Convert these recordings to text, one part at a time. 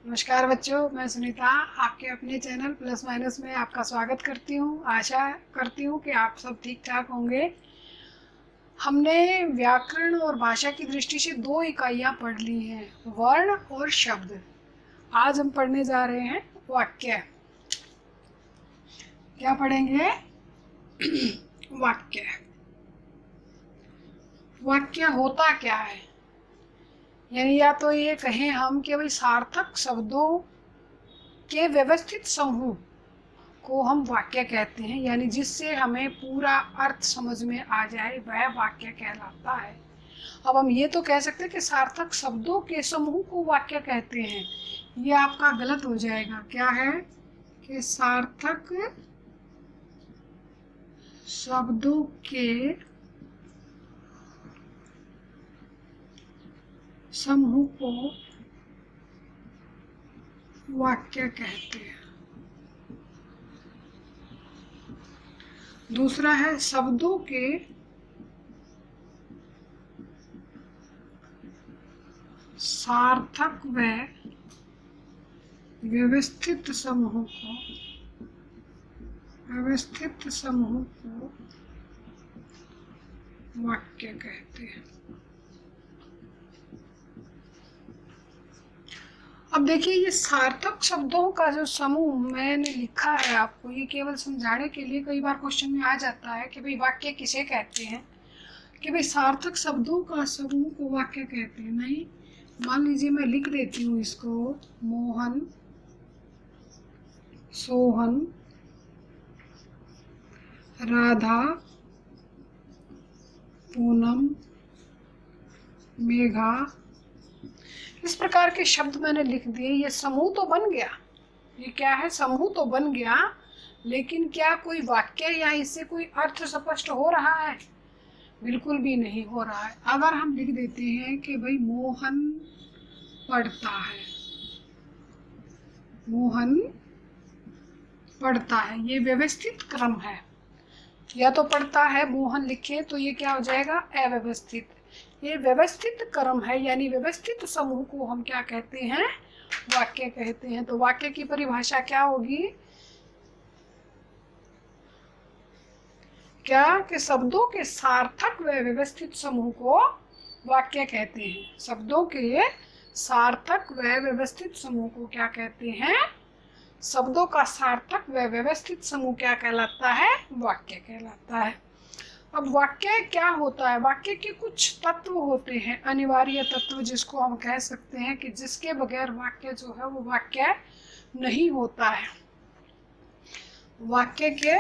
नमस्कार बच्चों, मैं सुनीता आपके अपने चैनल प्लस माइनस में आपका स्वागत करती हूँ। आशा करती हूँ कि आप सब ठीक ठाक होंगे। हमने व्याकरण और भाषा की दृष्टि से 2 इकाइयाँ पढ़ ली हैं, वर्ण और शब्द। आज हम पढ़ने जा रहे हैं वाक्य। क्या पढ़ेंगे? वाक्य। वाक्य होता क्या है? यानी या तो ये कहें हम कि भाई सार्थक शब्दों के व्यवस्थित समूह को हम वाक्य कहते हैं, यानी जिससे हमें पूरा अर्थ समझ में आ जाए वह वाक्य कहलाता है। अब हम ये तो कह सकते हैं कि सार्थक शब्दों के समूह को वाक्य कहते हैं, ये आपका गलत हो जाएगा। क्या है कि सार्थक शब्दों के समूह को वाक्य कहते हैं। दूसरा है शब्दों के सार्थक व व्यवस्थित समूह को वाक्य कहते हैं। अब देखिए, ये सार्थक शब्दों का जो समूह मैंने लिखा है आपको, ये केवल समझाने के लिए। कई बार क्वेश्चन में आ जाता है कि भाई वाक्य किसे कहते हैं, कि भाई सार्थक शब्दों का समूह को वाक्य कहते हैं। नहीं, मान लीजिए मैं लिख देती हूँ इसको, मोहन, सोहन, राधा, पूनम, मेघा, इस प्रकार के शब्द मैंने लिख दिए। ये समूह तो बन गया। ये क्या है? समूह तो बन गया, लेकिन क्या कोई वाक्य या इससे कोई अर्थ स्पष्ट हो रहा है? बिल्कुल भी नहीं हो रहा है। अगर हम लिख देते हैं कि भाई मोहन पढ़ता है, मोहन पढ़ता है, ये व्यवस्थित क्रम है। या तो पढ़ता है मोहन लिखे तो ये क्या हो जाएगा? अव्यवस्थित। ये व्यवस्थित क्रम है, यानी व्यवस्थित समूह को हम क्या कहते हैं? वाक्य कहते हैं। तो वाक्य की परिभाषा क्या होगी? क्या कि शब्दों के सार्थक व व्यवस्थित समूह को वाक्य कहते हैं। शब्दों के सार्थक व व्यवस्थित समूह को क्या कहते हैं? शब्दों का सार्थक व व्यवस्थित समूह क्या कहलाता है? वाक्य कहलाता है। अब वाक्य क्या होता है? वाक्य के कुछ तत्व होते हैं, अनिवार्य तत्व, जिसको हम कह सकते हैं कि जिसके बगैर वाक्य जो है वो वाक्य नहीं होता है। वाक्य के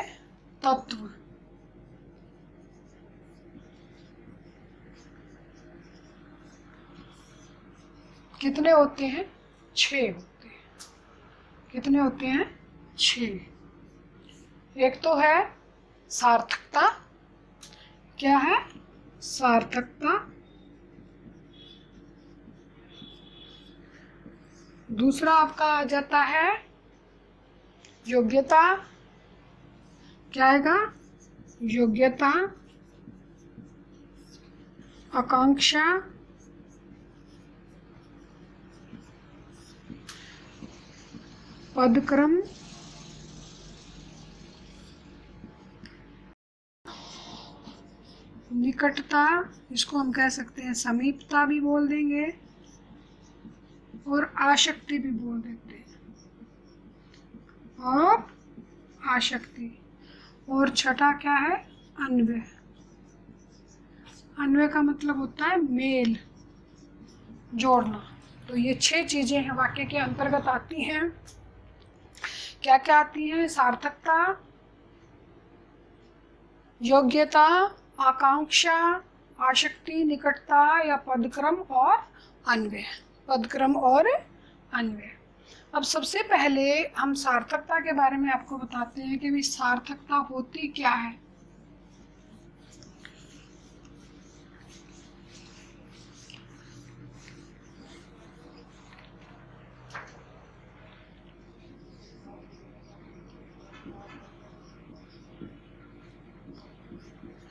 तत्व कितने होते हैं? 6 होते हैं। कितने होते हैं? 6। एक तो है सार्थकता। क्या है? सार्थकता। दूसरा आपका आ जाता है योग्यता। क्या आएगा? योग्यता, आकांक्षा, पदक्रम, निकटता, इसको हम कह सकते हैं समीपता भी बोल देंगे, और आसक्ति भी बोल देते हैं, और आसक्ति। और छठा क्या है? अन्वय। अन्वय का मतलब होता है मेल, जोड़ना। तो ये 6 चीजें हैं वाक्य के अंतर्गत आती हैं। क्या क्या आती हैं? सार्थकता, योग्यता, आकांक्षा, आसक्ति, निकटता या पदक्रम और अन्वय। पदक्रम और अन्वय। अब सबसे पहले हम सार्थकता के बारे में आपको बताते हैं कि भी सार्थकता होती क्या है।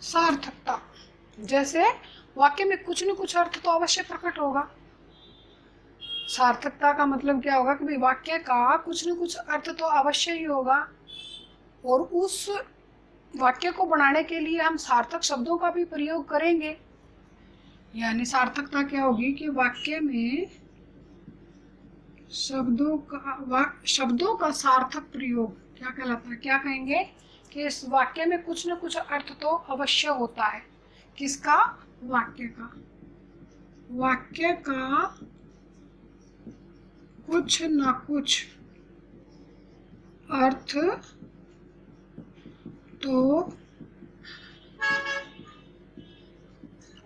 सार्थकता, जैसे वाक्य में कुछ न कुछ अर्थ तो अवश्य प्रकट होगा। सार्थकता का मतलब क्या होगा कि भाई वाक्य का कुछ न कुछ अर्थ तो अवश्य ही होगा, और उस वाक्य को बनाने के लिए हम सार्थक शब्दों का भी प्रयोग करेंगे। यानी सार्थकता क्या होगी कि वाक्य में शब्दों का सार्थक प्रयोग क्या कहलाता है, क्या कहेंगे कि इस वाक्य में कुछ न कुछ अर्थ तो अवश्य होता है। किसका? वाक्य का कुछ न कुछ अर्थ तो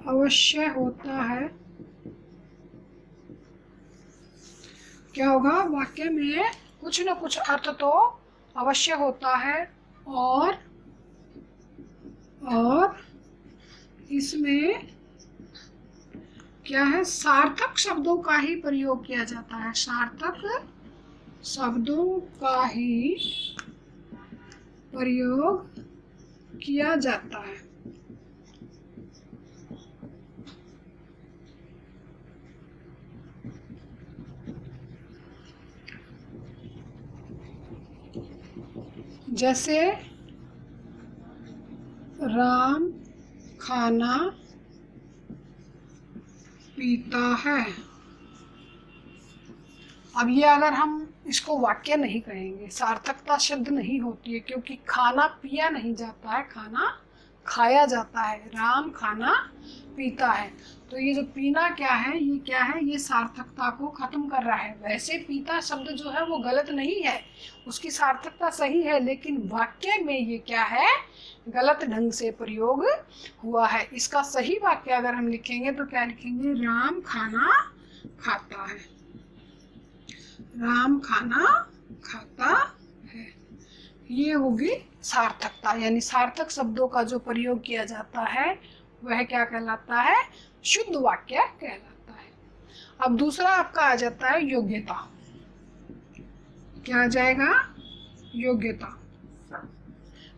अवश्य होता है। क्या होगा? वाक्य में कुछ न कुछ अर्थ तो अवश्य होता है, और इसमें क्या है? सार्थक शब्दों का ही प्रयोग किया जाता है। सार्थक शब्दों का ही प्रयोग किया जाता है। जैसे राम खाना पीता है। अब ये अगर हम इसको वाक्य नहीं कहेंगे, सार्थकता शब्द नहीं होती है, क्योंकि खाना पिया नहीं जाता है, खाना खाया जाता है। राम खाना पीता है, तो ये जो पीना क्या है, ये क्या है? ये सार्थकता को खत्म कर रहा है। वैसे पीता शब्द जो है वो गलत नहीं है, उसकी सार्थकता सही है, लेकिन वाक्य में ये क्या है? गलत ढंग से प्रयोग हुआ है। इसका सही वाक्य अगर हम लिखेंगे तो क्या लिखेंगे? राम खाना खाता है। राम खाना खाता है। ये होगी सार्थकता, यानी सार्थक शब्दों का जो प्रयोग किया जाता है वह क्या कहलाता है? शुद्ध वाक्य कहलाता है। अब दूसरा आपका आ जाता है योग्यता। क्या आ जाएगा? योग्यता।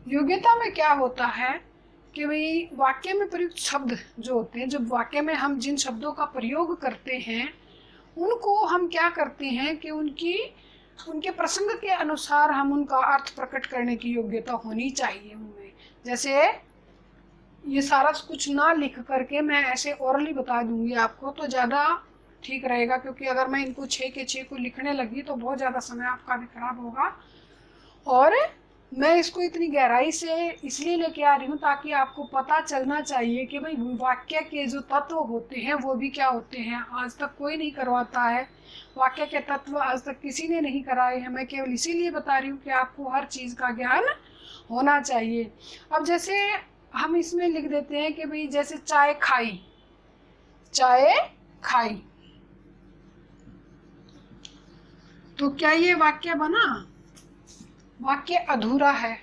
योग्यता में क्या होता है कि भाई वाक्य में प्रयुक्त शब्द जो होते हैं, जब वाक्य में हम जिन शब्दों का प्रयोग करते हैं उनको हम क्या करते हैं कि उनके प्रसंग के अनुसार हम उनका अर्थ प्रकट करने की योग्यता होनी चाहिए उनमें। जैसे ये सारा कुछ ना लिख करके मैं ऐसे ओरली बता दूंगी आपको तो ज़्यादा ठीक रहेगा, क्योंकि अगर मैं इनको 6 के 6 को लिखने लगी तो बहुत ज़्यादा समय आपका भी खराब होगा। और मैं इसको इतनी गहराई से इसलिए लेके आ रही हूँ ताकि आपको पता चलना चाहिए कि भाई वाक्य के जो तत्व होते हैं वो भी क्या होते हैं। आज तक कोई नहीं करवाता है वाक्य के तत्व, आज तक किसी ने नहीं कराए हैं। मैं केवल इसीलिए बता रही हूँ कि आपको हर चीज़ का ज्ञान होना चाहिए। अब जैसे हम इसमें लिख देते हैं कि भाई जैसे चाय खाई, चाय खाई, तो क्या ये वाक्य बना? वाक्य अधूरा है।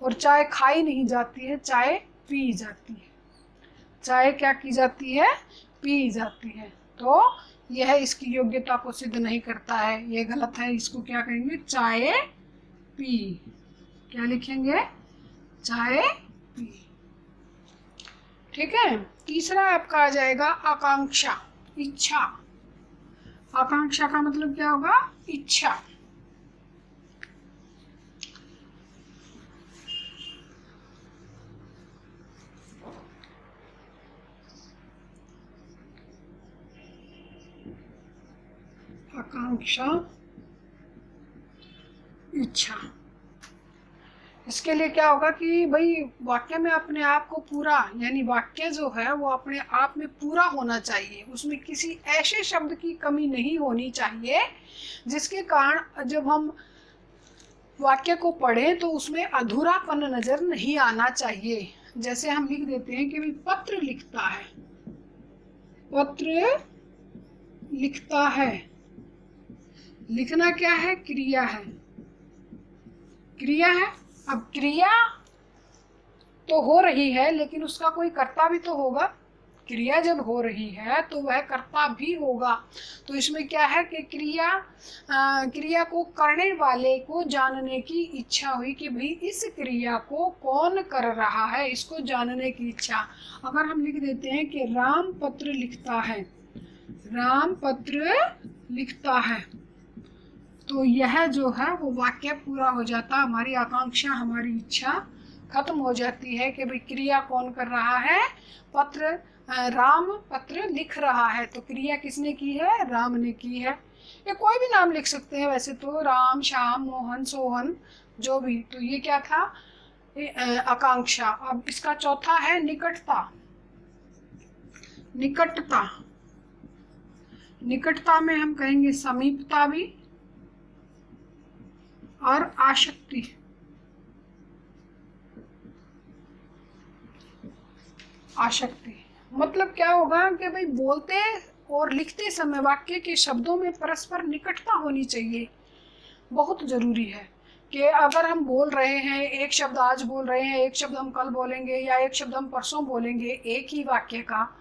और चाय खाई नहीं जाती है, चाय पी जाती है। चाय क्या की जाती है? पी जाती है। तो यह इसकी योग्यता को सिद्ध नहीं करता है, ये गलत है। इसको क्या कहेंगे? चाय पी। क्या लिखेंगे? चाय पी। ठीक है। तीसरा आपका आ जाएगा आकांक्षा, इच्छा। आकांक्षा का मतलब क्या होगा? इच्छा। आकांक्षा, इच्छा। इसके लिए क्या होगा कि भाई वाक्य में अपने आप को पूरा, यानी वाक्य जो है वो अपने आप में पूरा होना चाहिए, उसमें किसी ऐसे शब्द की कमी नहीं होनी चाहिए जिसके कारण जब हम वाक्य को पढ़ें तो उसमें अधूरापन नजर नहीं आना चाहिए। जैसे हम लिख देते हैं कि भाई पत्र लिखता है, पत्र लिखता है। लिखना क्या है? क्रिया है। क्रिया है। अब क्रिया तो हो रही है लेकिन उसका कोई कर्ता भी तो होगा। क्रिया जब हो रही है तो वह कर्ता भी होगा। तो इसमें क्या है कि क्रिया को करने वाले को जानने की इच्छा हुई कि भाई इस क्रिया को कौन कर रहा है, इसको जानने की इच्छा। अगर हम लिख देते हैं कि राम पत्र लिखता है, राम पत्र लिखता है। तो यह जो है वो वाक्य पूरा हो जाता, हमारी आकांक्षा, हमारी इच्छा खत्म हो जाती है कि भाई क्रिया कौन कर रहा है, पत्र, राम पत्र लिख रहा है। तो क्रिया किसने की है, राम ने की है। ये कोई भी नाम लिख सकते हैं वैसे तो, राम, श्याम, मोहन, सोहन, जो भी। तो ये क्या था, आकांक्षा। अब इसका चौथा है निकटता। निकटता, निकटता में हम कहेंगे समीपता भी और आसक्ति। आसक्ति मतलब क्या होगा कि भाई बोलते और लिखते समय वाक्य के शब्दों में परस्पर निकटता होनी चाहिए। बहुत जरूरी है कि अगर हम बोल रहे हैं, एक शब्द आज बोल रहे हैं, एक शब्द हम कल बोलेंगे या एक शब्द हम परसों बोलेंगे एक ही वाक्य का,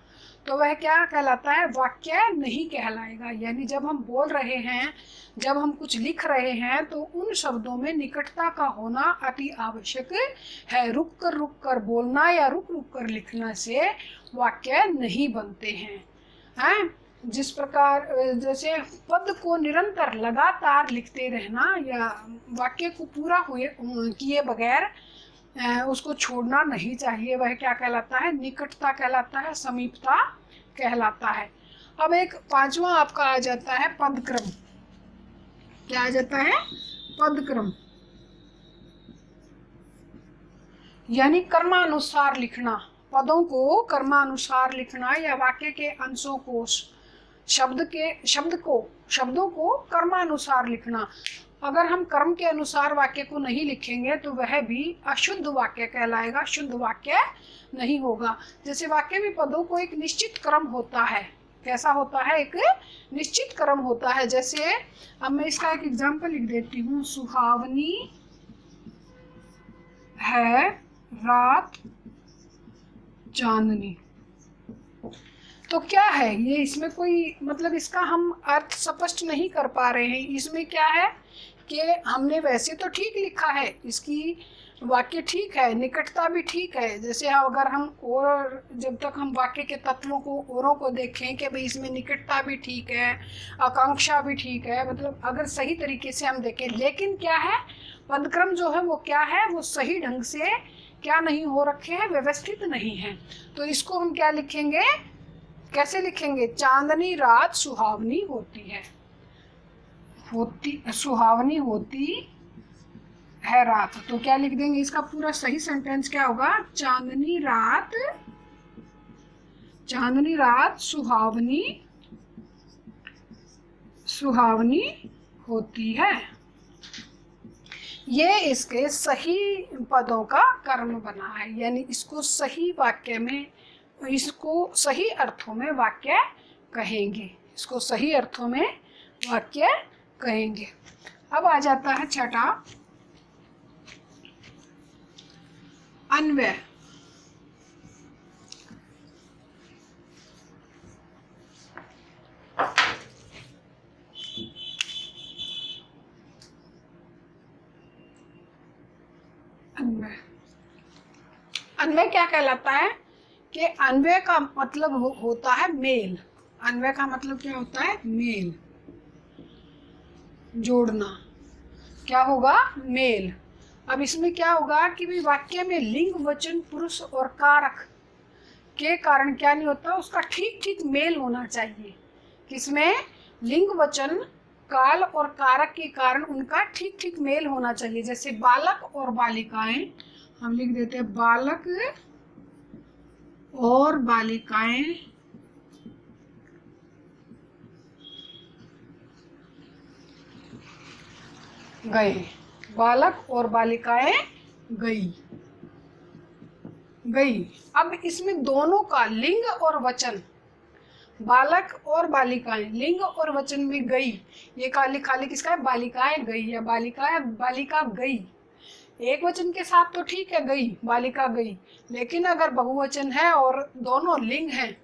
तो वह क्या कहलाता है, वाक्य नहीं कहलाएगा। यानी जब हम बोल रहे हैं, जब हम कुछ लिख रहे हैं, तो उन शब्दों में निकटता का होना अति आवश्यक है। रुक कर बोलना या रुक रुक कर लिखने से वाक्य नहीं बनते हैं। जिस प्रकार जैसे पद को निरंतर लगातार लिखते रहना या वाक्य को पूरा हुए किए बगैर उसको छोड़ना नहीं चाहिए, वह क्या कहलाता है, निकटता कहलाता है, समीपता कहलाता है। अब एक पांचवा आपका आ जाता है पदक्रम। क्या आ जाता है, पदक्रम, यानी कर्मानुसार लिखना। पदों को कर्मानुसार लिखना या वाक्य के अंशों को, शब्दों को कर्मानुसार लिखना। अगर हम कर्म के अनुसार वाक्य को नहीं लिखेंगे तो वह भी अशुद्ध वाक्य कहलाएगा, शुद्ध वाक्य नहीं होगा। जैसे वाक्य में पदों को एक निश्चित क्रम होता है। कैसा होता है, एक निश्चित क्रम होता है। जैसे अब मैं इसका एक एग्जाम्पल लिख देती हूँ, सुहावनी है रात चांदनी। तो क्या है ये, इसमें कोई मतलब इसका हम अर्थ स्पष्ट नहीं कर पा रहे हैं। इसमें क्या है कि हमने वैसे तो ठीक लिखा है, इसकी वाक्य ठीक है, निकटता भी ठीक है। जैसे अगर हम और जब तक हम वाक्य के तत्वों को औरों को देखें कि भाई इसमें निकटता भी ठीक है, आकांक्षा भी ठीक है, मतलब अगर सही तरीके से हम देखें, लेकिन क्या है, पदक्रम जो है वो क्या है, वो सही ढंग से क्या नहीं हो रखे हैं, व्यवस्थित नहीं है। तो इसको हम क्या लिखेंगे, कैसे लिखेंगे, चांदनी रात सुहावनी होती है, सुहावनी होती है रात। तो क्या लिख देंगे, इसका पूरा सही सेंटेंस क्या होगा, चांदनी रात सुहावनी होती है। ये इसके सही पदों का कर्म बना है, यानी इसको सही वाक्य में, इसको सही अर्थों में वाक्य कहेंगे, इसको सही अर्थों में वाक्य कहेंगे। अब आ जाता है छठा, अन्वय। अन्वय क्या कहलाता है कि अन्वय का मतलब होता है मेल। अन्वय का मतलब क्या होता है, मेल, जोड़ना। क्या होगा, मेल। अब इसमें क्या होगा कि भी वाक्य में लिंग, वचन, पुरुष और कारक के कारण क्या नहीं होता, उसका ठीक ठीक मेल होना चाहिए। किसमें, लिंग, वचन, काल और कारक के कारण उनका ठीक ठीक मेल होना चाहिए। जैसे बालक और बालिकाएं, हम लिख देते हैं बालक और बालिकाएं गए, बालक और बालिकाएं गई। अब इसमें दोनों का लिंग और वचन, बालक और बालिकाएं, लिंग और वचन में गई, ये खाली किसका है, बालिकाएं गई या बालिका गई। एक वचन के साथ तो ठीक है, गई, बालिका गई, लेकिन अगर बहुवचन है और दोनों लिंग हैं,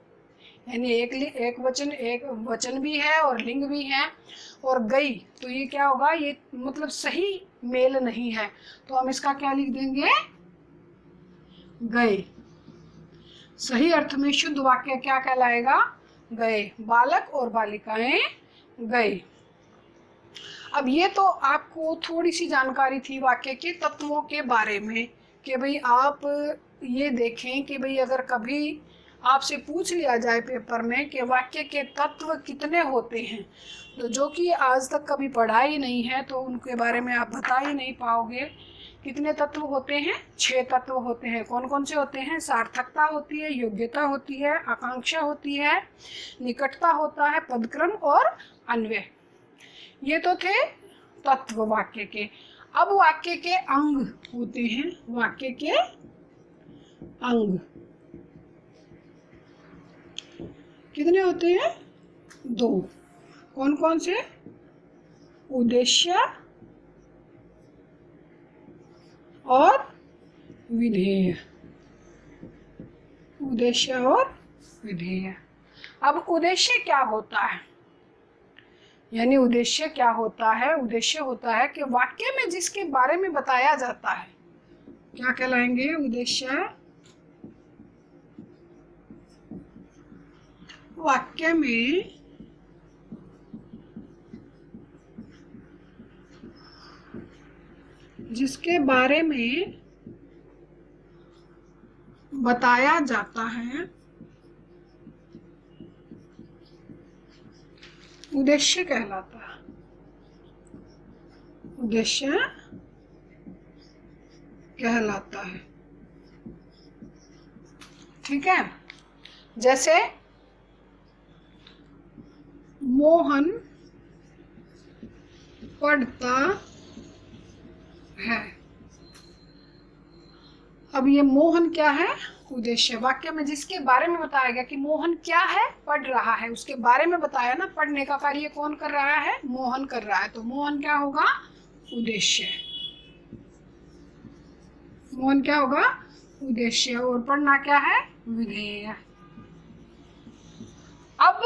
यानी एक वचन भी है और लिंग भी है और गई, तो ये क्या होगा, ये मतलब सही मेल नहीं है। तो हम इसका क्या लिख देंगे, गए। सही अर्थ में शुद्ध वाक्य क्या कहलाएगा, गए, बालक और बालिकाएं गए। अब ये तो आपको थोड़ी सी जानकारी थी वाक्य के तत्वों के बारे में कि भाई आप ये देखें कि भाई अगर कभी आपसे पूछ लिया जाए पेपर में कि वाक्य के तत्व कितने होते हैं, तो जो कि आज तक कभी पढ़ा ही नहीं है तो उनके बारे में आप बता ही नहीं पाओगे। कितने तत्व होते हैं? 6 तत्व होते हैं। कौन कौन से होते हैं? सार्थकता होती है, योग्यता होती है, आकांक्षा होती है, निकटता होता है, पदक्रम और अन्वय। ये तो थे तत्व वाक्य के। अब वाक्य के अंग होते हैं। वाक्य के अंग कितने होते हैं? 2। कौन कौन से? उद्देश्य और विधेय। उद्देश्य और विधेय। अब उद्देश्य क्या होता है? यानी उद्देश्य क्या होता है? उद्देश्य होता है कि वाक्य में जिसके बारे में बताया जाता है, क्या कहलाएंगे? उद्देश्य। वाक्य में जिसके बारे में बताया जाता है उद्देश्य कहलाता है। उद्देश्य कहलाता है। ठीक है। जैसे मोहन पढ़ता है। अब ये मोहन क्या है? उद्देश्य। वाक्य में जिसके बारे में बताया गया कि मोहन क्या है? पढ़ रहा है, उसके बारे में बताया ना। पढ़ने का कार्य कौन कर रहा है? मोहन कर रहा है। तो मोहन क्या होगा? उद्देश्य। मोहन क्या होगा? उद्देश्य। और पढ़ना क्या है? विधेय। अब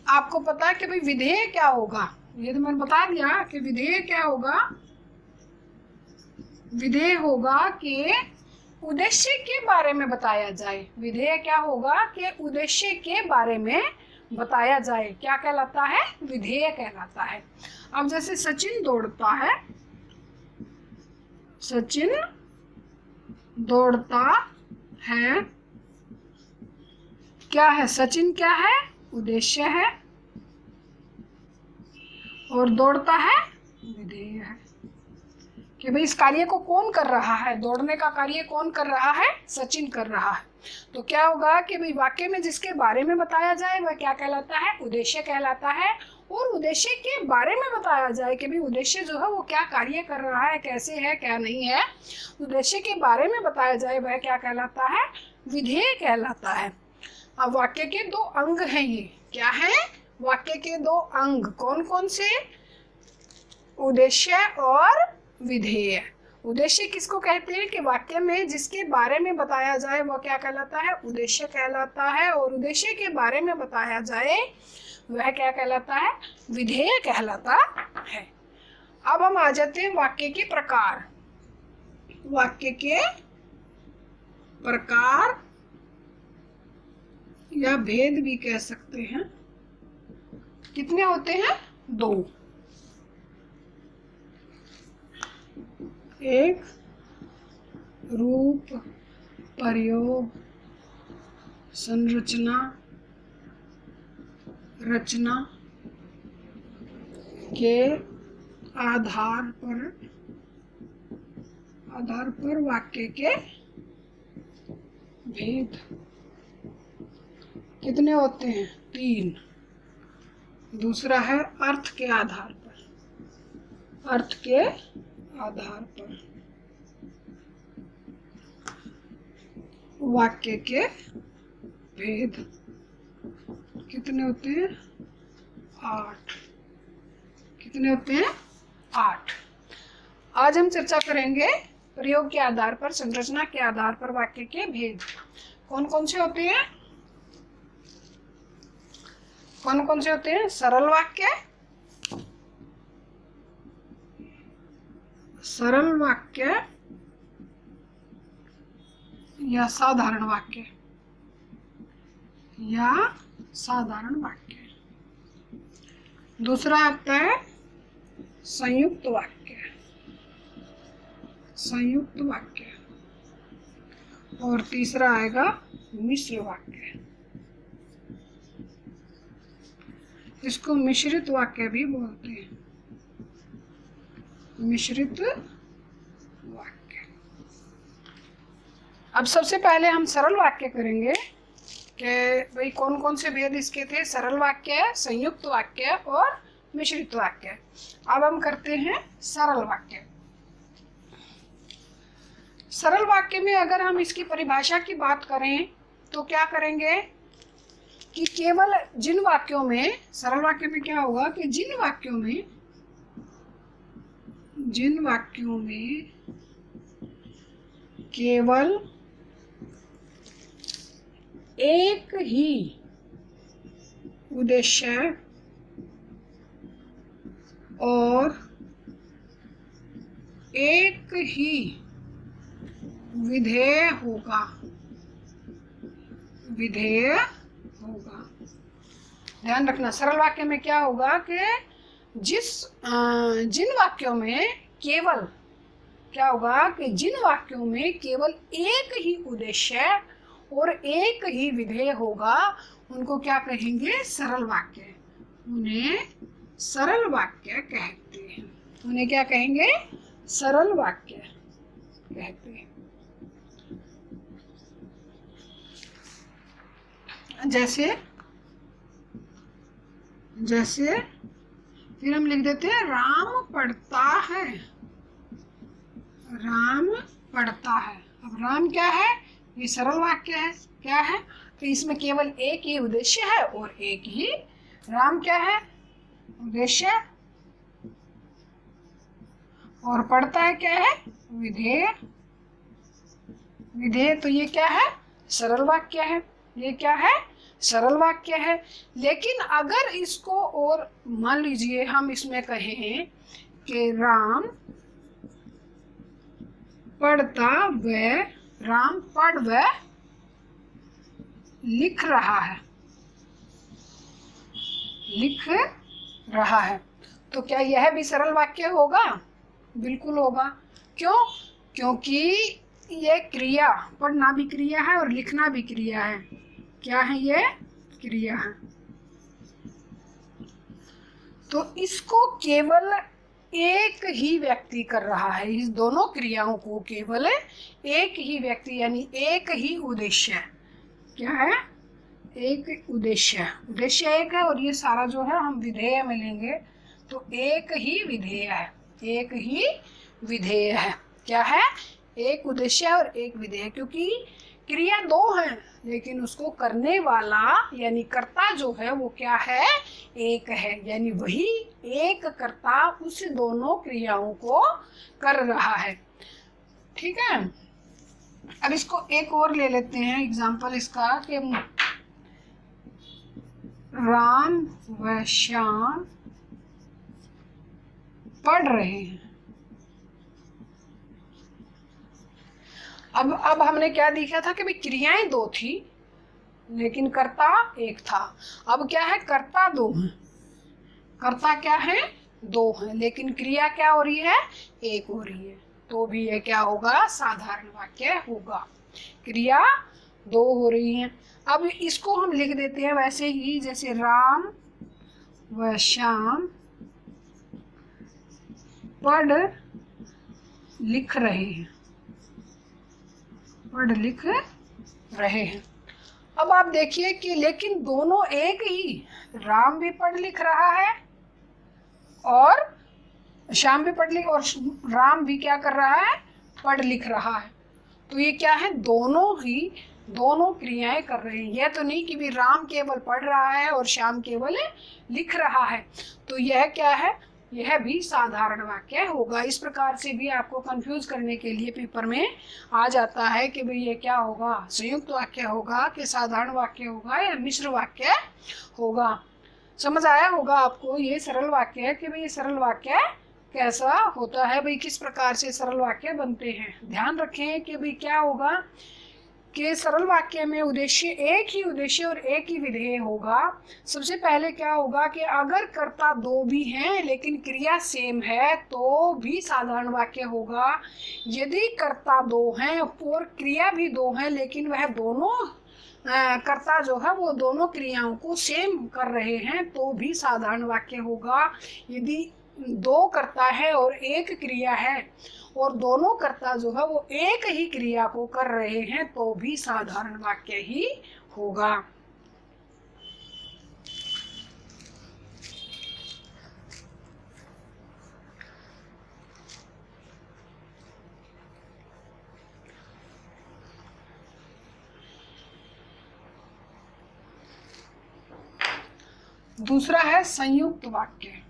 आपको पता है कि भाई विधेय क्या होगा? ये तो मैंने बता दिया कि विधेय क्या होगा। विधेय होगा कि उद्देश्य के बारे में बताया जाए। विधेय क्या होगा? कि उद्देश्य के बारे में बताया जाए। क्या कहलाता है? विधेय कहलाता है। अब जैसे सचिन दौड़ता है। सचिन दौड़ता है। क्या है? सचिन क्या है? उद्देश्य है। और दौड़ता है विधेय है। कि भाई इस कार्य को कौन कर रहा है? दौड़ने का कार्य कौन कर रहा है? सचिन कर रहा है। तो क्या होगा कि भाई वाक्य में जिसके बारे में बताया जाए वह क्या कहलाता है? उद्देश्य कहलाता है। और उद्देश्य के बारे में बताया जाए कि भाई उद्देश्य जो है वो क्या कार्य कर रहा है, कैसे है, क्या नहीं है, उद्देश्य के बारे में बताया जाए वह क्या कहलाता है? विधेय कहलाता है। अब वाक्य के 2 अंग हैं। ये क्या है? वाक्य के 2 अंग कौन कौन से? उद्देश्य और विधेय। उद्देश्य किसको कहते हैं? कि वाक्य में जिसके बारे में बताया जाए वह क्या कहलाता है? उद्देश्य कहलाता है। और उद्देश्य के बारे में बताया जाए वह क्या कहलाता है? विधेय कहलाता है। अब हम आ जाते हैं वाक्य के प्रकार। वाक्य के प्रकार या भेद भी कह सकते हैं। कितने होते हैं? 2। एक रूप, प्रयोग, संरचना, रचना के आधार पर वाक्य के भेद कितने होते हैं? 3। दूसरा है अर्थ के आधार पर। अर्थ के आधार पर वाक्य के भेद कितने होते हैं? 8। कितने होते हैं? 8। आज हम चर्चा करेंगे प्रयोग के आधार पर, संरचना के आधार पर वाक्य के भेद। कौन कौन से होते हैं? कौन कौन से होते हैं? सरल वाक्य, सरल वाक्य या साधारण वाक्य या साधारण वाक्य। दूसरा आता है संयुक्त वाक्य, संयुक्त वाक्य। और तीसरा आएगा मिश्र वाक्य। इसको मिश्रित वाक्य भी बोलते हैं, मिश्रित वाक्य। अब सबसे पहले हम सरल वाक्य करेंगे कि भाई कौन कौन से भेद इसके थे। सरल वाक्य, संयुक्त वाक्य और मिश्रित वाक्य। अब हम करते हैं सरल वाक्य। सरल वाक्य में अगर हम इसकी परिभाषा की बात करें तो क्या करेंगे कि केवल जिन वाक्यों में, सरल वाक्य में क्या होगा कि जिन वाक्यों में केवल एक ही उद्देश्य और एक ही विधेय होगा, विधेय होगा। ध्यान रखना, सरल वाक्य में क्या होगा कि जिन वाक्यों में केवल, क्या होगा कि जिन वाक्यों में केवल एक ही उद्देश्य और एक ही विधेय होगा उनको क्या कहेंगे, सरल वाक्य। उन्हें सरल वाक्य कहते हैं। उन्हें क्या कहेंगे, सरल वाक्य कहते हैं। जैसे फिर हम लिख देते हैं राम पढ़ता है, राम पढ़ता है। अब राम क्या है, ये सरल वाक्य है। क्या है, तो इसमें केवल एक ही उद्देश्य है और एक ही, राम क्या है, उद्देश्य, और पढ़ता है क्या है, विधेय। विधेय, तो ये क्या है, सरल वाक्य है। ये क्या है, सरल वाक्य है। लेकिन अगर इसको और मान लीजिए हम इसमें कहें कि राम पढ़ता व, राम पढ़ व लिख रहा है, लिख रहा है, तो क्या यह भी सरल वाक्य होगा? बिल्कुल होगा। क्यों? क्योंकि ये क्रिया, पढ़ना भी क्रिया है और लिखना भी क्रिया है। क्या है, ये क्रिया है। तो इसको केवल एक ही व्यक्ति कर रहा है, इस दोनों क्रियाओं को केवल एक ही व्यक्ति, यानी एक ही उद्देश्य। क्या है, एक उद्देश्य, उद्देश्य एक है और ये सारा जो है हम विधेय में लेंगे तो एक ही विधेय है, एक ही विधेय है। क्या है, एक उद्देश्य और एक विधेय। क्योंकि क्रिया दो हैं लेकिन उसको करने वाला यानी कर्ता जो है वो क्या है, एक है। यानी वही एक कर्ता उस दोनों क्रियाओं को कर रहा है। ठीक है, अब इसको एक और ले लेते हैं एग्जाम्पल इसका कि राम व श्याम पढ़ रहे हैं। अब हमने क्या देखा था कि भाई क्रियाएं दो थी लेकिन कर्ता एक था। अब क्या है, कर्ता दो हैं, कर्ता क्या है, दो हैं, लेकिन क्रिया क्या हो रही है, एक हो रही है। तो भी ये क्या होगा, साधारण वाक्य होगा। क्रिया दो हो रही हैं। अब इसको हम लिख देते हैं वैसे ही, जैसे राम व श्याम पढ़ लिख रहे हैं, पढ़ लिख रहे हैं। अब आप देखिए कि लेकिन दोनों एक ही, राम भी पढ़ लिख रहा है और श्याम भी पढ़ लिख, और राम भी क्या कर रहा है, पढ़ लिख रहा है। तो ये क्या है, दोनों ही दोनों क्रियाएं कर रहे हैं। यह तो नहीं कि भी राम केवल पढ़ रहा है और श्याम केवल लिख रहा है। तो यह क्या है, यह भी साधारण वाक्य होगा। इस प्रकार से भी आपको कंफ्यूज करने के लिए पेपर में आ जाता है कि भाई ये क्या होगा, संयुक्त वाक्य होगा कि साधारण वाक्य होगा या मिश्र वाक्य होगा। समझ आया होगा आपको ये सरल वाक्य है कि भाई ये सरल वाक्य कैसा होता है, भाई किस प्रकार से सरल वाक्य बनते हैं। ध्यान रखें कि भाई क्या होगा कि सरल वाक्य में उद्देश्य एक ही उद्देश्य और एक ही विधेय होगा। सबसे पहले क्या होगा कि अगर कर्ता दो भी हैं लेकिन क्रिया सेम है तो भी साधारण वाक्य होगा। यदि कर्ता दो हैं और क्रिया भी दो है लेकिन वह दोनों कर्ता जो है वो दोनों क्रियाओं को सेम कर रहे हैं तो भी साधारण वाक्य होगा। यदि दो कर्ता है और एक क्रिया है और दोनों कर्ता जो है वो एक ही क्रिया को कर रहे हैं तो भी साधारण वाक्य ही होगा। दूसरा है संयुक्त वाक्य।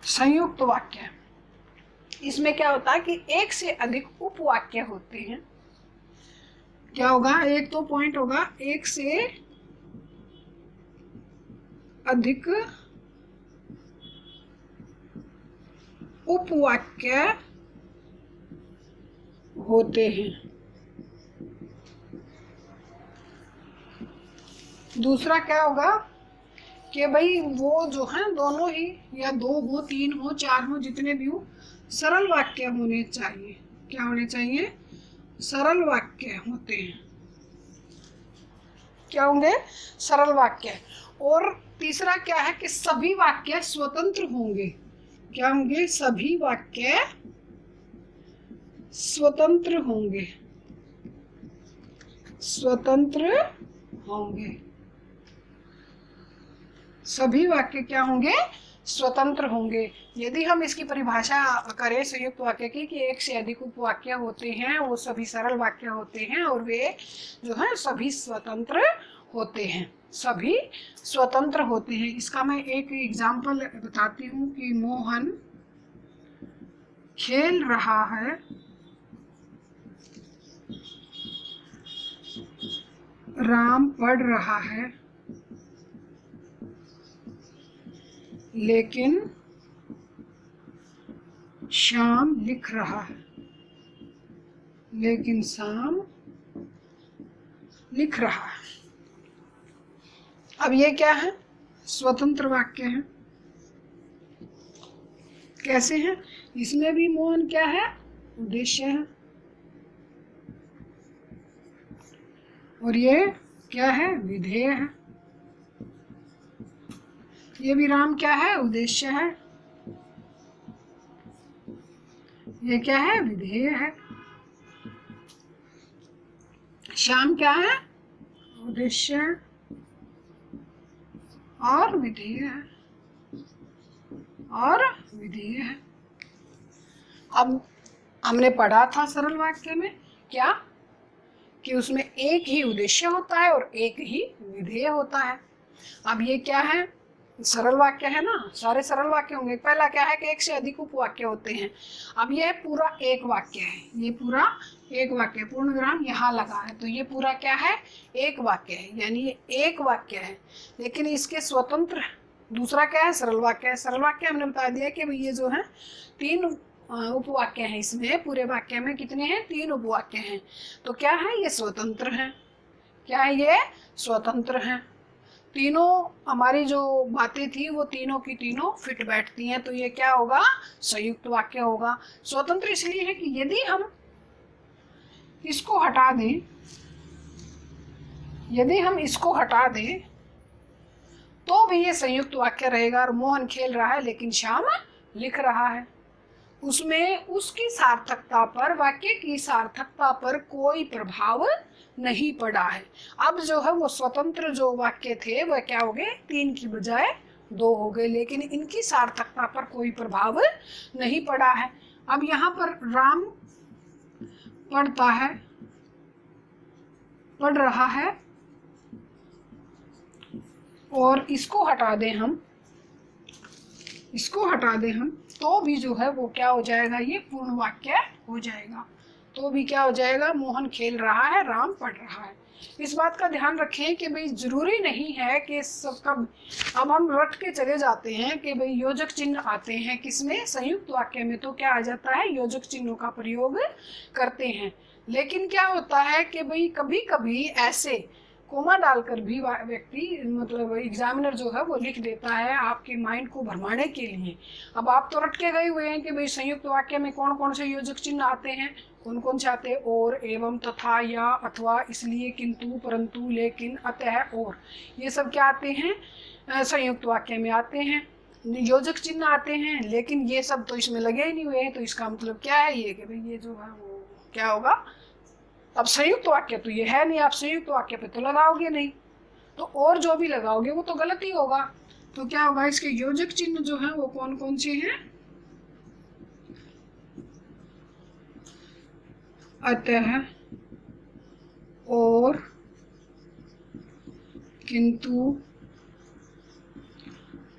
संयुक्त वाक्य, इसमें क्या होता है कि एक से अधिक उपवाक्य होते हैं। क्या होगा, एक तो पॉइंट होगा एक से अधिक उपवाक्य होते हैं। दूसरा क्या होगा कि भाई वो जो है दोनों ही या दो हो, तीन हो, चार हो, जितने भी हो सरल वाक्य होने चाहिए। क्या होने चाहिए? सरल वाक्य होते हैं। क्या होंगे? सरल वाक्य। और तीसरा क्या है कि सभी वाक्य स्वतंत्र होंगे। क्या होंगे? सभी वाक्य स्वतंत्र होंगे। स्वतंत्र होंगे। सभी वाक्य क्या होंगे? स्वतंत्र होंगे। यदि हम इसकी परिभाषा करें संयुक्त वाक्य की कि एक से अधिक उपवाक्य होते हैं, वो सभी सरल वाक्य होते हैं और वे जो है सभी स्वतंत्र होते हैं। सभी स्वतंत्र होते हैं। इसका मैं एक एग्जाम्पल बताती हूँ कि मोहन खेल रहा है, राम पढ़ रहा है, लेकिन श्याम लिख रहा है। लेकिन श्याम लिख रहा है। अब ये क्या है? स्वतंत्र वाक्य है। कैसे है? इसमें भी मोहन क्या है? उद्देश्य है। और ये क्या है? विधेय है। ये भी राम क्या है? उद्देश्य है। ये क्या है? विधेय है। श्याम क्या है? उद्देश्य है और विधेय है। और विधेय है। अब हमने पढ़ा था सरल वाक्य में क्या कि उसमें एक ही उद्देश्य होता है और एक ही विधेय होता है। अब ये क्या है? सरल वाक्य है ना, सारे सरल वाक्य होंगे। पहला क्या है कि एक से अधिक उपवाक्य होते हैं। अब ये पूरा एक वाक्य है। ये पूरा एक वाक्य, पूर्ण विराम यहाँ लगा है तो ये पूरा क्या है? एक वाक्य है, यानी ये एक वाक्य है। लेकिन इसके स्वतंत्र दूसरा क्या है? सरल वाक्य है। सरल वाक्य हमने बता दिया कि भाई ये जो है तीन उपवाक्य हैं। इसमें पूरे वाक्य में कितने हैं? तीन उपवाक्य हैं। तो क्या है? ये स्वतंत्र हैं। क्या है? ये स्वतंत्र हैं। तीनों हमारी जो बातें थी वो तीनों की तीनों फिट बैठती हैं। तो ये क्या होगा? संयुक्त वाक्य होगा। स्वतंत्र इसलिए है कि यदि हम इसको हटा दें, यदि हम इसको हटा दें तो भी ये संयुक्त वाक्य रहेगा। और मोहन खेल रहा है लेकिन श्याम लिख रहा है। उसमें उसकी सार्थकता पर, वाक्य की सार्थकता पर कोई प्रभाव नहीं पड़ा है। अब जो है वो स्वतंत्र जो वाक्य थे वह क्या हो गए? तीन की बजाय दो हो गए, लेकिन इनकी सार्थकता पर कोई प्रभाव नहीं पड़ा है। अब यहाँ पर राम पढ़ता है, पढ़ रहा है, और इसको हटा दें हम, इसको हटा दें हम तो भी जो है वो क्या हो जाएगा? ये पूर्ण वाक्य हो जाएगा। तो भी क्या हो जाएगा, मोहन खेल रहा है, राम पढ़ रहा है। इस बात का ध्यान रखें कि भाई जरूरी नहीं है कि सबका, अब हम रट के चले जाते हैं कि भाई योजक चिन्ह आते हैं किसमें, संयुक्त वाक्य में, तो क्या आ जाता है, योजक चिन्हों का प्रयोग करते हैं। लेकिन क्या होता है कि भाई कभी कभी ऐसे कोमा डालकर भी व्यक्ति मतलब एग्जामिनर जो है वो लिख देता है आपके माइंड को भरमाने के लिए। अब आप तो रट के गए हुए हैं कि भाई संयुक्त वाक्य में कौन कौन से योजक चिन्ह आते हैं, कौन कौन से आते हैं, और, एवं, तथा, या, अथवा, इसलिए, किंतु, परंतु, लेकिन, अतः, और, ये सब क्या आते हैं, संयुक्त वाक्य में आते हैं। योजक चिन्ह आते हैं, लेकिन ये सब तो इसमें लगे ही नहीं हुए हैं, तो इसका मतलब क्या है ये कि भाई ये जो है वो क्या होगा, अब संयुक्त वाक्य तो ये है नहीं, आप संयुक्त वाक्य पे तो लगाओगे नहीं, तो और जो भी लगाओगे वो तो गलत ही होगा। तो क्या होगा, इसके योजक चिन्ह जो है वो कौन कौन से हैं, अतः, और, किंतु,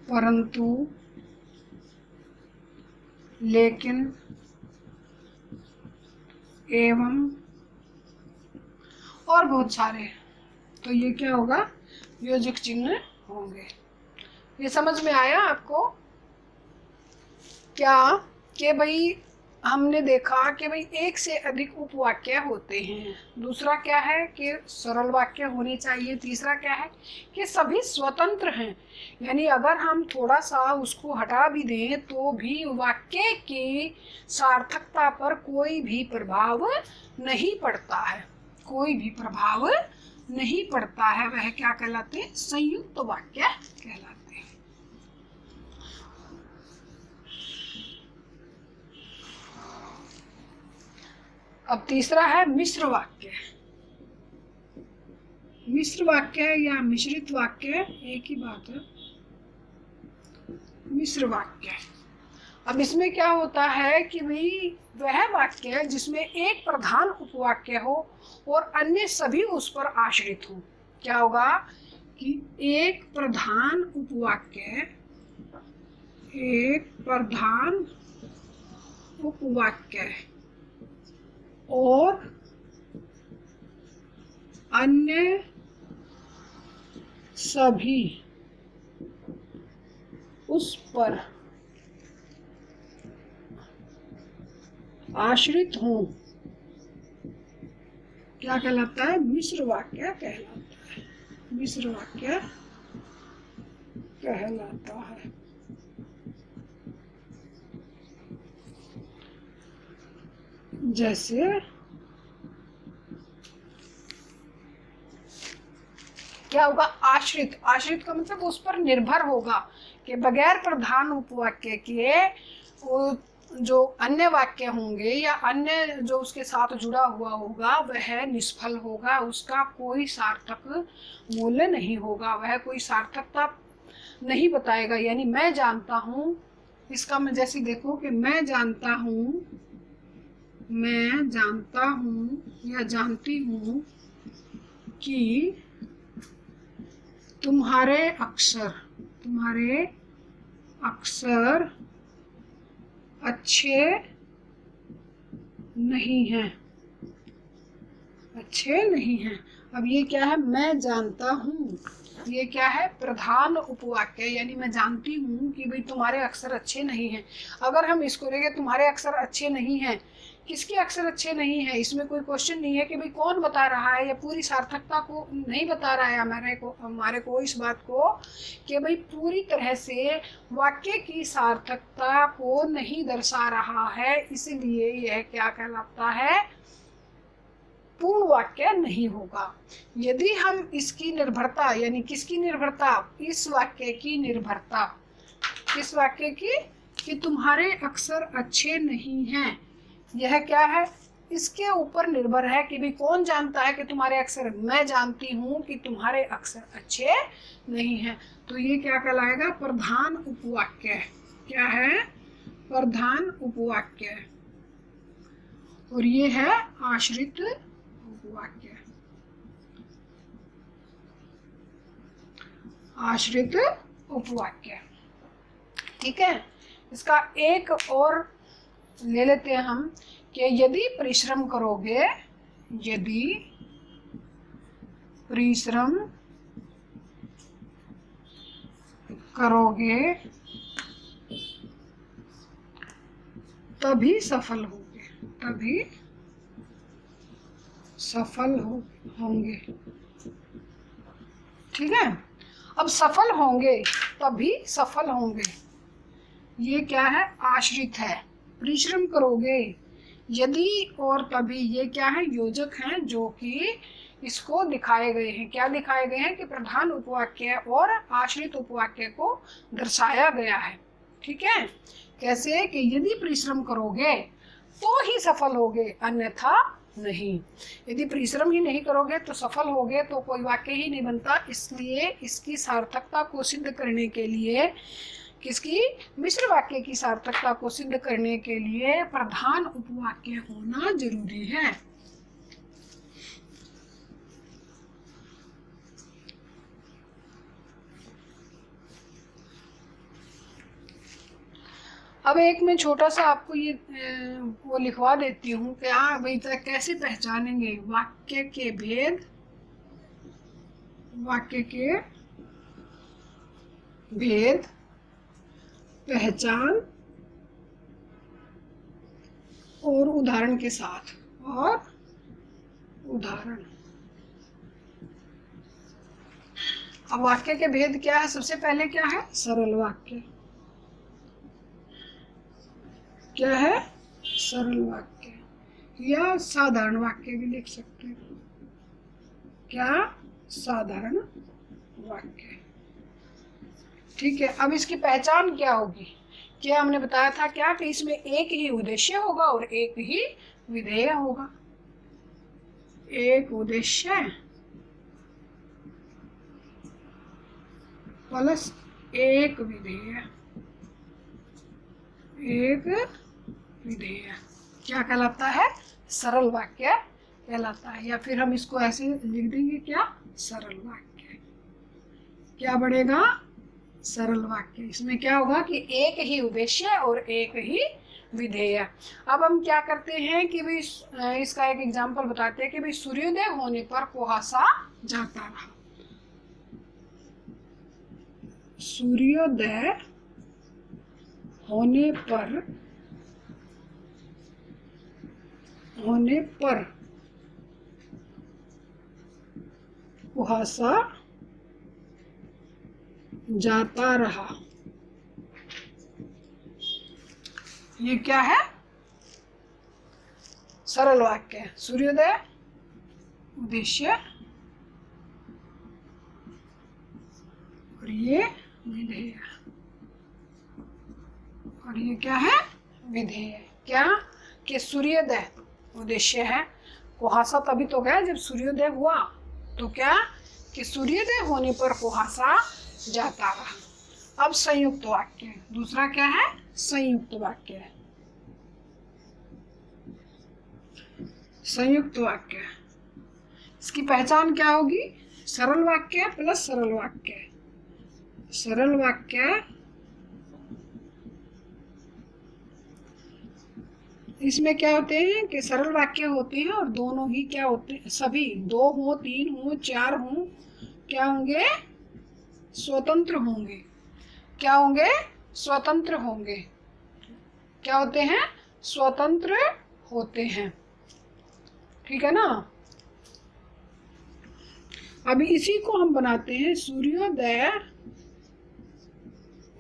परंतु, लेकिन, एवं, और बहुत सारे। तो ये क्या होगा, योजक चिन्ह होंगे। ये समझ में आया आपको क्या, कि भाई हमने देखा कि भाई एक से अधिक उपवाक्य होते हैं, दूसरा क्या है कि सरल वाक्य होने चाहिए, तीसरा क्या है कि सभी स्वतंत्र हैं, यानी अगर हम थोड़ा सा उसको हटा भी दें तो भी वाक्य की सार्थकता पर कोई भी प्रभाव नहीं पड़ता है, कोई भी प्रभाव नहीं पड़ता है। वह क्या कहलाते हैं, संयुक्त वाक्य कहलाते हैं। अब तीसरा है मिश्र वाक्य। मिश्र वाक्य या मिश्रित वाक्य एक ही बात है, मिश्र वाक्य। अब इसमें क्या होता है कि भाई वह वाक्य जिसमें एक प्रधान उपवाक्य हो और अन्य सभी उस पर आश्रित हो। क्या होगा कि एक प्रधान उपवाक्य, एक प्रधान उपवाक्य और अन्य सभी उस पर आश्रित हों, क्या कहलाता है, मिश्र वाक्य कहलाता है, मिश्र वाक्य कहलाता है। जैसे क्या होगा, आश्रित, आश्रित का मतलब उस पर निर्भर होगा, कि बगैर प्रधान उपवाक्य के जो अन्य वाक्य होंगे या अन्य जो उसके साथ जुड़ा हुआ होगा वह निष्फल होगा, उसका कोई सार्थक मूल्य नहीं होगा, वह कोई सार्थकता नहीं बताएगा। यानी मैं जानता हूँ, इसका मैं जैसे देखो कि मैं जानता हूँ, मैं जानता हूँ या जानती हूँ कि तुम्हारे अक्षर अच्छे नहीं हैं, अच्छे नहीं हैं। अब ये क्या है, मैं जानता हूँ, ये क्या है, प्रधान उपवाक्य, यानी मैं जानती हूँ कि भाई तुम्हारे अक्षर अच्छे नहीं हैं। अगर हम इसको लेंगे तुम्हारे अक्षर अच्छे नहीं हैं, किसके अक्षर अच्छे नहीं है, इसमें कोई क्वेश्चन नहीं है कि भाई कौन बता रहा है, या पूरी सार्थकता को नहीं बता रहा है हमारे को इस बात को कि भाई पूरी तरह से वाक्य की सार्थकता को नहीं दर्शा रहा है, इसलिए यह क्या कहलाता है, पूर्ण वाक्य नहीं होगा। यदि हम इसकी निर्भरता, यानी किसकी निर्भरता, इस वाक्य की निर्भरता, इस वाक्य की कि तुम्हारे अक्षर अच्छे नहीं हैं, यह क्या है, इसके ऊपर निर्भर है कि भाई कौन जानता है कि तुम्हारे अक्षर, मैं जानती हूँ कि तुम्हारे अक्षर अच्छे नहीं हैं। तो ये क्या कहलाएगा, प्रधान उपवाक्य। क्या है, प्रधान उपवाक्य, और ये है आश्रित उपवाक्य, आश्रित उपवाक्य। ठीक है, इसका एक और ले लेते हैं हम कि यदि परिश्रम करोगे, यदि परिश्रम करोगे तभी सफल होगे, तभी सफल होंगे। ठीक है, अब सफल होंगे तभी सफल होंगे, ये क्या है, आश्रित है। परिश्रम करोगे, यदि और तभी, ये क्या है, योजक हैं जो कि इसको दिखाए गए हैं। क्या दिखाए गए हैं कि प्रधान उपवाक्य और आश्रित उपवाक्य को दर्शाया गया है। ठीक है, कैसे कि यदि परिश्रम करोगे तो ही सफल होगे, अन्यथा नहीं। यदि परिश्रम ही नहीं करोगे तो सफल होगे तो कोई वाक्य ही नहीं बनता। इसलिए इसकी सार्थकता को सिद्ध करने के लिए, किसकी, मिश्र वाक्य की सार्थकता को सिद्ध करने के लिए प्रधान उपवाक्य होना जरूरी है। अब एक मैं छोटा सा आपको ये वो लिखवा देती हूँ कि हाँ भाई कैसे पहचानेंगे वाक्य के भेद, वाक्य के भेद पहचान और उदाहरण के साथ, और उदाहरण। अब वाक्य के भेद क्या है, सबसे पहले क्या है, सरल वाक्य। क्या है, सरल वाक्य, या साधारण वाक्य भी लिख सकते हैं। क्या, साधारण वाक्य। ठीक है, अब इसकी पहचान क्या होगी, क्या हमने बताया था क्या कि इसमें एक ही उद्देश्य होगा और एक ही विधेय होगा। एक उद्देश्य प्लस एक विधेय, एक विधेय क्या कहलाता है, सरल वाक्य कहलाता है। या फिर हम इसको ऐसे लिख देंगे, क्या, सरल वाक्य। क्या बढ़ेगा, सरल वाक्य। इसमें क्या होगा कि एक ही उद्देश्य और एक ही विधेय। अब हम क्या करते हैं कि भाई इसका एक एग्जांपल बताते हैं कि भाई सूर्योदय होने पर कुहासा जाता रहा। सूर्योदय होने पर कुहासा जाता रहा। ये क्या है, सरल वाक्य। सूर्योदय उद्देश्य और ये विधेय, और ये क्या है, विधेय। क्या कि सूर्योदय उद्देश्य है, कुहासा तभी तो गया जब सूर्योदय हुआ। तो क्या कि सूर्योदय होने पर कुहासा जाता रहा। अब संयुक्त वाक्य, दूसरा क्या है, संयुक्त वाक्य। संयुक्त वाक्य, इसकी पहचान क्या होगी, सरल वाक्य प्लस सरल वाक्य। सरल वाक्य, इसमें क्या होते हैं कि सरल वाक्य होते हैं और दोनों ही क्या होते हैं, सभी, दो हो, तीन हो, चार हो, क्या होंगे, स्वतंत्र होंगे। क्या होंगे, स्वतंत्र होंगे। क्या होते हैं, स्वतंत्र होते हैं। ठीक है ना। अभी इसी को हम बनाते हैं, सूर्योदय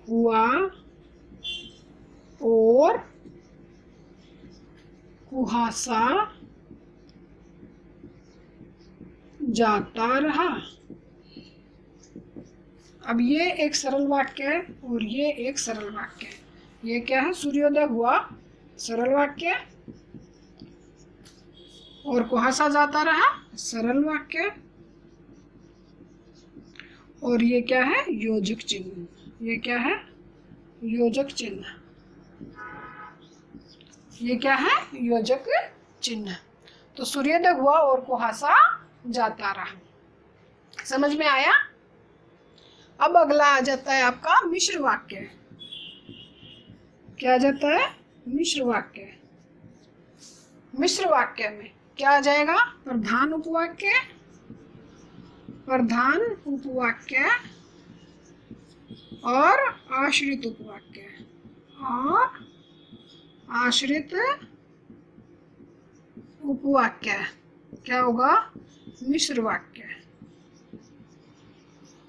हुआ और कुहासा जाता रहा। अब ये एक सरल वाक्य है और ये एक सरल वाक्य है। ये क्या है, सूर्योदय हुआ, सरल वाक्य, और कुहासा जाता रहा, सरल वाक्य। और ये क्या है, योजक चिन्ह। ये क्या है, योजक चिन्ह। ये क्या है, योजक चिन्ह। तो सूर्योदय हुआ और कुहासा जाता रहा। समझ में आया। अब अगला आ जाता है आपका मिश्र वाक्य। क्या आ जाता है, मिश्र वाक्य। मिश्र वाक्य में क्या आ जाएगा? प्रधान उपवाक्य, प्रधान उपवाक्य और आश्रित उपवाक्य और आश्रित उपवाक्य। क्या होगा? मिश्र वाक्य।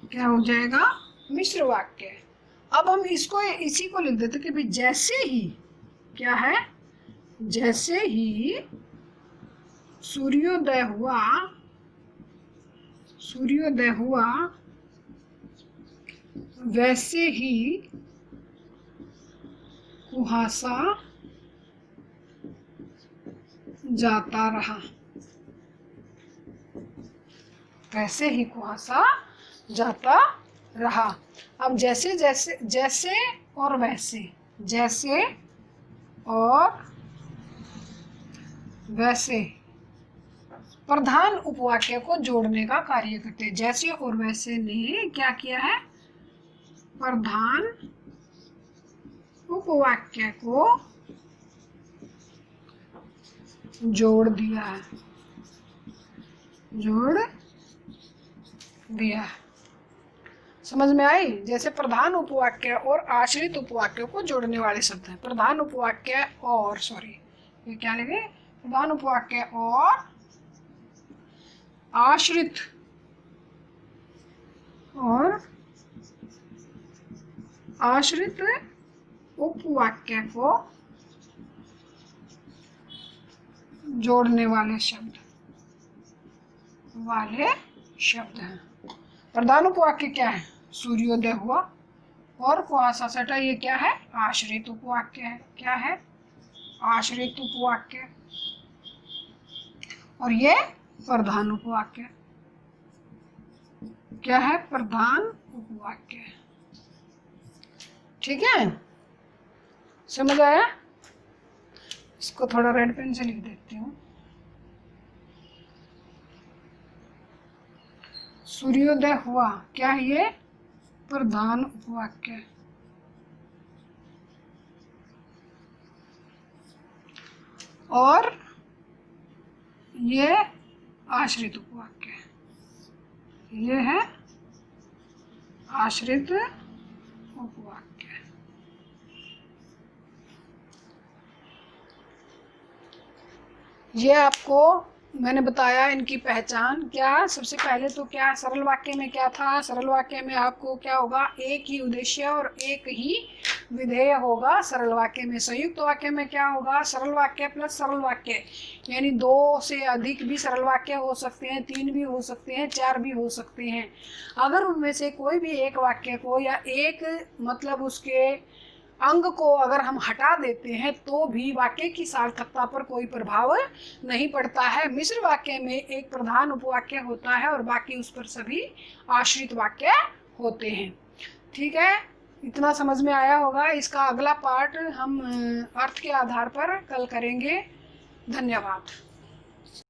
क्या हो जाएगा? मिश्र वाक्य। अब हम इसी को लिख देते कि भाई जैसे ही, क्या है? जैसे ही सूर्योदय हुआ, सूर्योदय हुआ, वैसे ही कुहासा जाता रहा। वैसे ही कुहासा जाता रहा। अब जैसे जैसे, जैसे और वैसे, जैसे और वैसे प्रधान उपवाक्य को जोड़ने का कार्य करते हैं। जैसे और वैसे ने क्या किया है? प्रधान उपवाक्य को जोड़ दिया है, जोड़ दिया। समझ में आई? जैसे प्रधान उपवाक्य और आश्रित उपवाक्य को जोड़ने वाले शब्द हैं। प्रधान उपवाक्य और, सॉरी ये क्या लगे? प्रधान उपवाक्य और आश्रित उपवाक्य को जोड़ने वाले शब्द हैं। प्रधान उपवाक्य क्या है? सूर्योदय हुआ और कुहासा सटा, ये क्या है? आश्रित उपवाक्य है। क्या है? आश्रित उपवाक्य। और ये प्रधान उपवाक्य। क्या है? प्रधान उपवाक्य। ठीक है, समझ आया? इसको थोड़ा रेड पेन से लिख देती हूँ। सूर्योदय हुआ, क्या है ये? प्रधान उपवाक्य। और ये आश्रित उपवाक्य। ये है आश्रित उपवाक्य। ये आपको मैंने बताया इनकी पहचान। क्या सबसे पहले तो क्या सरल वाक्य में क्या था? सरल वाक्य में आपको क्या होगा? एक ही उद्देश्य और एक ही विधेय होगा सरल वाक्य में। संयुक्त वाक्य में क्या होगा? सरल वाक्य प्लस सरल वाक्य, यानी 2 से अधिक भी सरल वाक्य हो सकते हैं, 3 भी हो सकते हैं, 4 भी हो सकते हैं। अगर उनमें से कोई भी एक वाक्य को या एक मतलब उसके अंग को अगर हम हटा देते हैं तो भी वाक्य की सार्थकता पर कोई प्रभाव नहीं पड़ता है। मिश्र वाक्य में एक प्रधान उपवाक्य होता है और बाकी उस पर सभी आश्रित वाक्य होते हैं। ठीक है, इतना समझ में आया होगा। इसका अगला पार्ट हम अर्थ के आधार पर कल करेंगे। धन्यवाद।